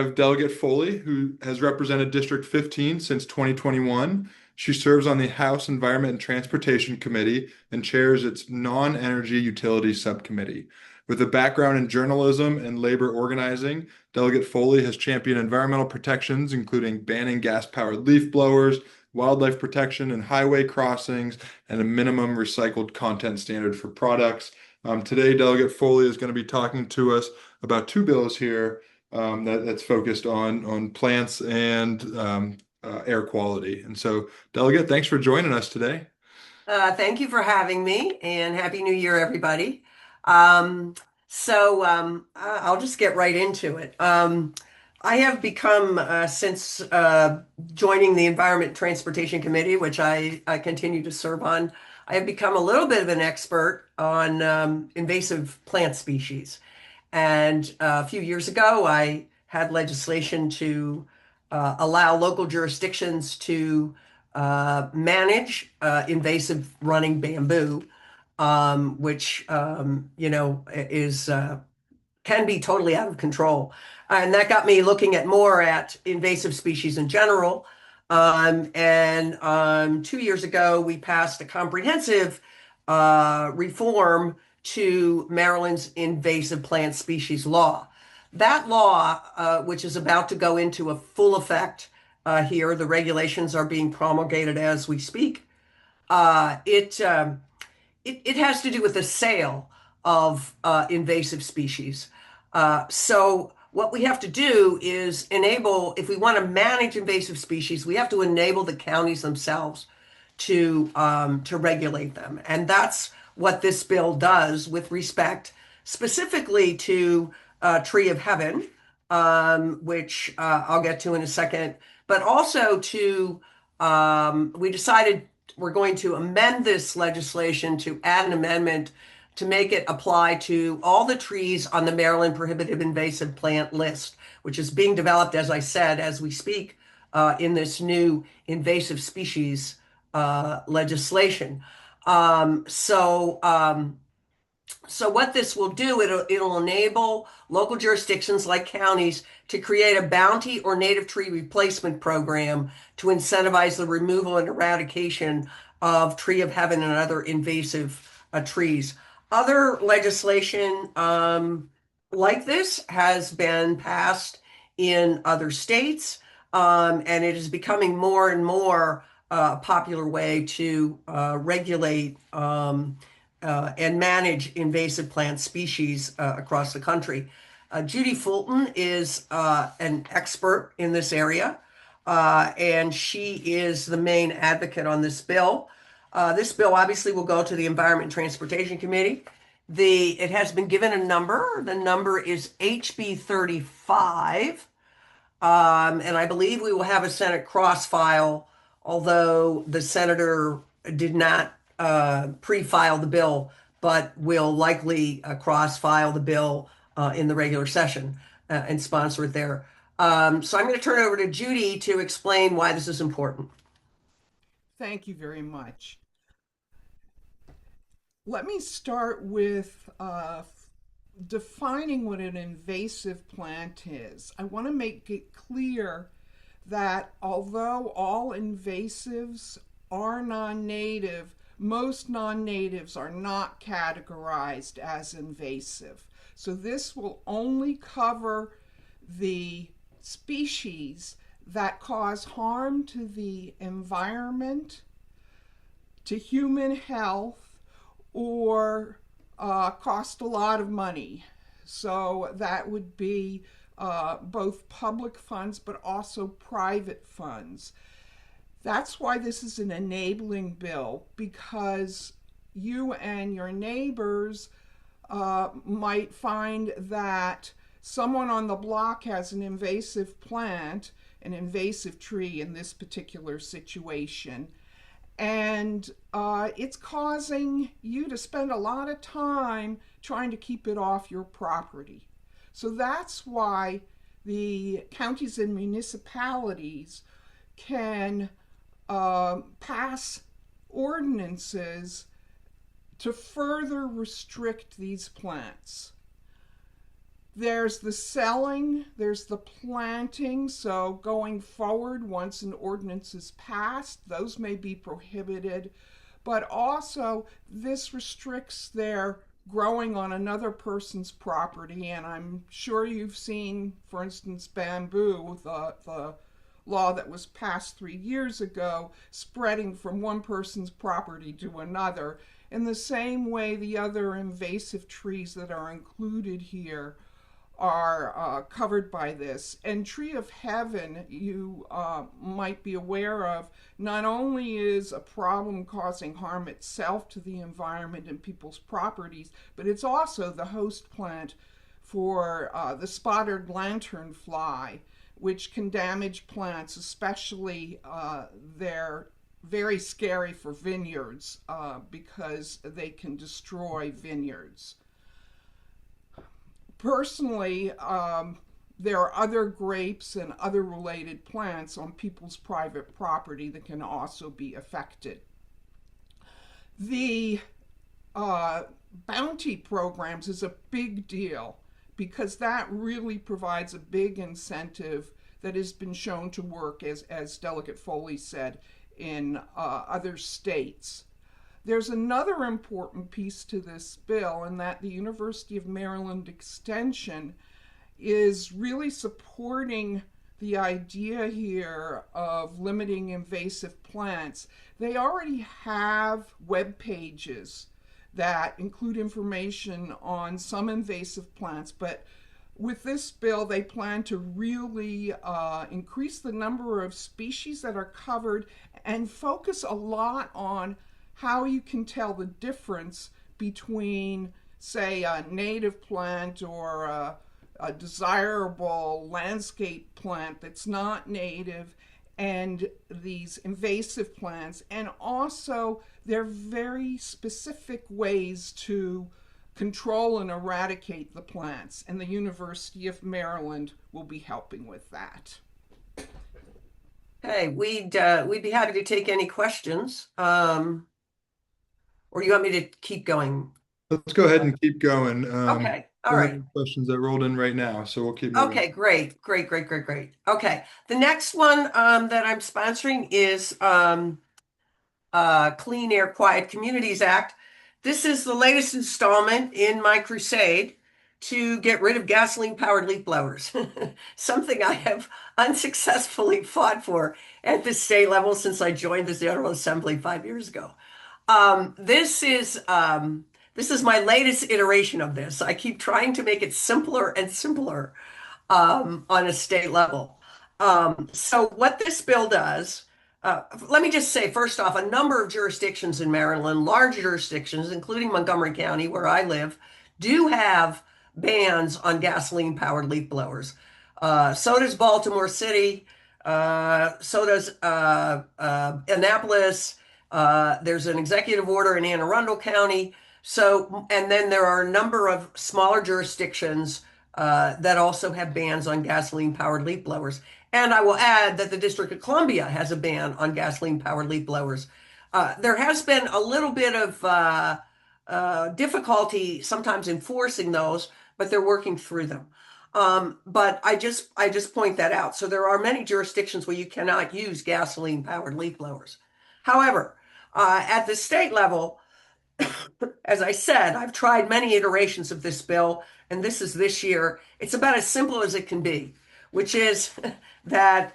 I have Delegate Foley, who has represented District 15 since 2021. She serves on the House Environment and Transportation Committee and chairs its Non-Energy Utilities Subcommittee. With a background in journalism and labor organizing, Delegate Foley has championed environmental protections, including banning gas-powered leaf blowers, wildlife protection and highway crossings, and a minimum recycled content standard for products. Today, Delegate Foley is going to be talking to us about two bills here that's focused on plants and air quality. And so, Delegate, thanks for joining us today. Thank you for having me, and Happy New Year, everybody. Um, I'll just get right into it. I have become, since joining the Environment and Transportation Committee, which I continue to serve on, I have become a little bit of an expert on invasive plant species. And a few years ago, I had legislation to allow local jurisdictions to manage invasive running bamboo, which is can be totally out of control. And that got me looking at more at invasive species in general. 2 years ago, we passed a comprehensive reform to Maryland's invasive plant species law. That law, which is about to go into a full effect here, the regulations are being promulgated as we speak. It has to do with the sale of invasive species. So what we have to do is enable, if we want to manage invasive species, we have to enable the counties themselves to regulate them, and that's what this bill does with respect specifically to Tree of Heaven, which I'll get to in a second, but also to we decided we're going to amend this legislation to add an amendment to make it apply to all the trees on the Maryland Prohibited Invasive Plant list, which is being developed, as I said, as we speak, in this new invasive species legislation. Um, so, um, so what this will do, it'll enable local jurisdictions like counties to create a bounty or native tree replacement program to incentivize the removal and eradication of tree of heaven and other invasive trees. Other legislation like this has been passed in other states, and it is becoming more and more popular way to regulate and manage invasive plant species across the country. Judy Fulton is an expert in this area, and she is the main advocate on this bill. This bill obviously will go to the Environment and Transportation Committee. It has been given a number. The number is HB 35. And I believe we will have a Senate cross-file, although the senator did not pre-file the bill, but will likely cross-file the bill in the regular session and sponsor it there. So I'm going to turn it over to Judy to explain why this is important. Thank you very much. Let me start with defining what an invasive plant is. I want to make it clear that although all invasives are non-native, most non-natives are not categorized as invasive. So this will only cover the species that cause harm to the environment, to human health, or cost a lot of money. So that would be both public funds but also private funds. That's why this is an enabling bill, because you and your neighbors might find that someone on the block has an invasive plant, an invasive tree in this particular situation, and it's causing you to spend a lot of time trying to keep it off your property. So that's why the counties and municipalities can pass ordinances to further restrict these plants. There's the selling, there's the planting. So going forward, once an ordinance is passed, those may be prohibited. But also, this restricts their growing on another person's property. And I'm sure you've seen, for instance, bamboo, the law that was passed 3 years ago, spreading from one person's property to another. In the same way, the other invasive trees that are included here are covered by this. And Tree of Heaven, you might be aware of, not only is a problem causing harm itself to the environment and people's properties, but it's also the host plant for the spotted lanternfly, which can damage plants, especially they're very scary for vineyards because they can destroy vineyards. Personally, there are other grapes and other related plants on people's private property that can also be affected. The bounty programs is a big deal because that really provides a big incentive that has been shown to work, as Delegate Foley said, in other states. There's another important piece to this bill, in that the University of Maryland Extension is really supporting the idea here of limiting invasive plants. They already have web pages that include information on some invasive plants, but with this bill, they plan to really increase the number of species that are covered and focus a lot on how you can tell the difference between, say, a native plant or a desirable landscape plant that's not native and these invasive plants. And also, there are very specific ways to control and eradicate the plants, and the University of Maryland will be helping with that. Hey, we'd be happy to take any questions. Or you want me to keep going? Let's go ahead and keep going. Okay, all There are right. questions that rolled in right now, so we'll keep moving. Okay, great. Okay, the next one that I'm sponsoring is Clean Air Quiet Communities Act. This is the latest installment in my crusade to get rid of gasoline-powered leaf blowers, something I have unsuccessfully fought for at the state level since I joined the General Assembly 5 years ago. This is my latest iteration of this. I keep trying to make it simpler and simpler on a state level. So what this bill does, let me just say, first off, a number of jurisdictions in Maryland, large jurisdictions, including Montgomery County, where I live, do have bans on gasoline-powered leaf blowers. So does Baltimore City. So does Annapolis. There's an executive order in Anne Arundel County. So, and then there are a number of smaller jurisdictions that also have bans on gasoline-powered leaf blowers. And I will add that the District of Columbia has a ban on gasoline-powered leaf blowers. There has been a little bit of difficulty sometimes enforcing those, but they're working through them. But I just point that out. So there are many jurisdictions where you cannot use gasoline-powered leaf blowers. However, at the state level, as I said, I've tried many iterations of this bill, and this is this year. It's about as simple as it can be, which is that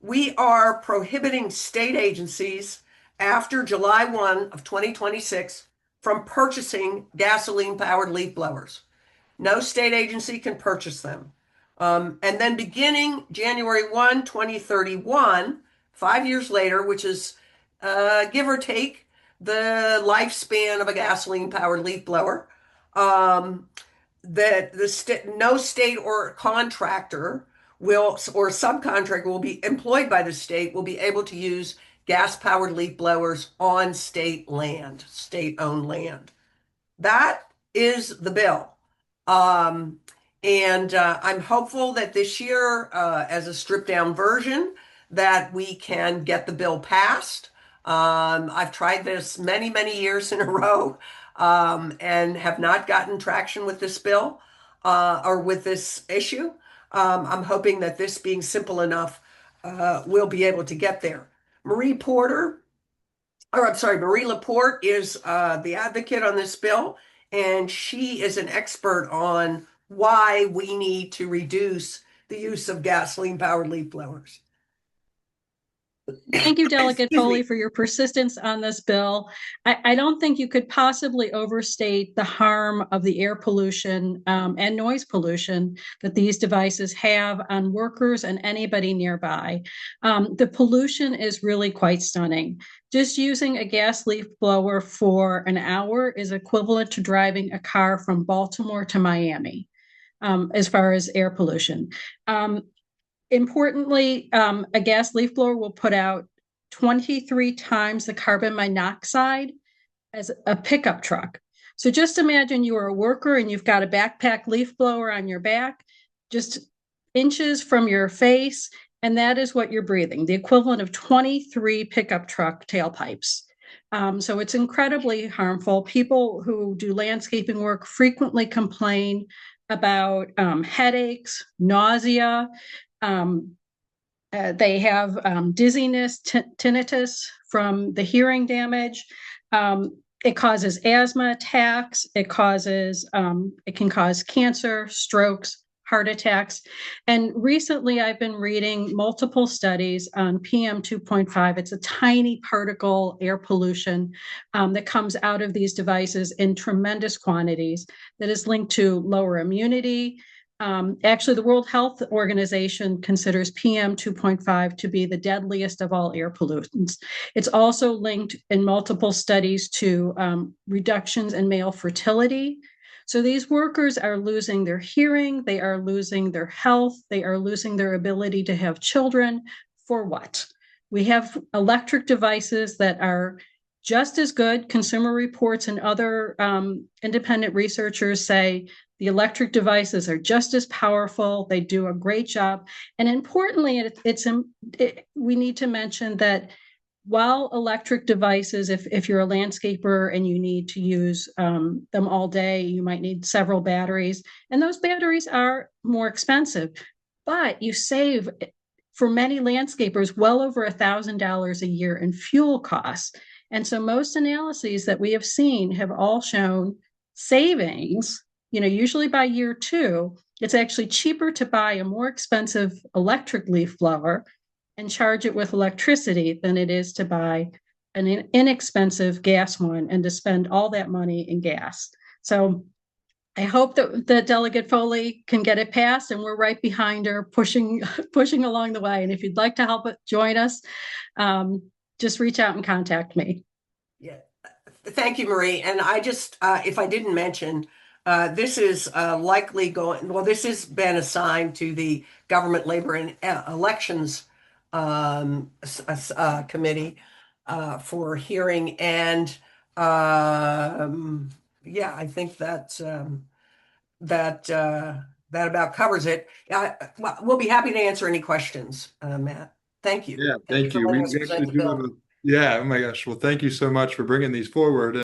we are prohibiting state agencies after July 1 of 2026 from purchasing gasoline-powered leaf blowers. No state agency can purchase them. And then beginning January 1, 2031, 5 years later, which is give or take the lifespan of a gasoline-powered leaf blower, that no state or contractor will, or subcontractor will be employed by the state, will be able to use gas-powered leaf blowers on state land, state-owned land. That is the bill. And I'm hopeful that this year, as a stripped-down version, that we can get the bill passed. I've tried this many, many years in a row and have not gotten traction with this bill. or with this issue. I'm hoping that this being simple enough, we'll be able to get there. Marie Porter, or I'm sorry, Marie Laporte is the advocate on this bill, and she is an expert on why we need to reduce the use of gasoline-powered leaf blowers. Thank you, Delegate Excuse Foley, me. for your persistence on this bill. I don't think you could possibly overstate the harm of the air pollution and noise pollution that these devices have on workers and anybody nearby. The pollution is really quite stunning. Just using a gas leaf blower for an hour is equivalent to driving a car from Baltimore to Miami, as far as air pollution. Importantly, a gas leaf blower will put out 23 times the carbon monoxide as a pickup truck. So just imagine you are a worker and you've got a backpack leaf blower on your back, just inches from your face, and that is what you're breathing, the equivalent of 23 pickup truck tailpipes. So it's incredibly harmful. People who do landscaping work frequently complain about headaches, nausea. Um, they have dizziness, tinnitus from the hearing damage. It causes asthma attacks. It can cause cancer, strokes, heart attacks. And recently I've been reading multiple studies on PM 2.5. It's a tiny particle air pollution that comes out of these devices in tremendous quantities that is linked to lower immunity. Actually, the World Health Organization considers PM 2.5 to be the deadliest of all air pollutants. It's also linked in multiple studies to reductions in male fertility. So these workers are losing their hearing, they are losing their health, they are losing their ability to have children. For what? We have electric devices that are just as good. Consumer Reports and other independent researchers say the electric devices are just as powerful. They do a great job. And importantly, we need to mention that while electric devices, if you're a landscaper and you need to use them all day, you might need several batteries, and those batteries are more expensive, but you save, for many landscapers, well over $1,000 a year in fuel costs. And so most analyses that we have seen have all shown savings. Usually by year 2, it's actually cheaper to buy a more expensive electric leaf blower and charge it with electricity than it is to buy an inexpensive gas one and to spend all that money in gas. So I hope that Delegate Foley can get it passed, and we're right behind her, pushing along the way. And if you'd like to help join us, just reach out and contact me. Yeah. Thank you, Marie. And I just, if I didn't mention, this is likely going, well, this has been assigned to the Government Labor and Elections Committee for hearing. And yeah, I think that about covers it. Well, we'll be happy to answer any questions, Matt. Thank you. Yeah, Thank you thank for you. letting We us we present actually the do have bill. a, yeah, oh my gosh. Well, thank you so much for bringing these forward.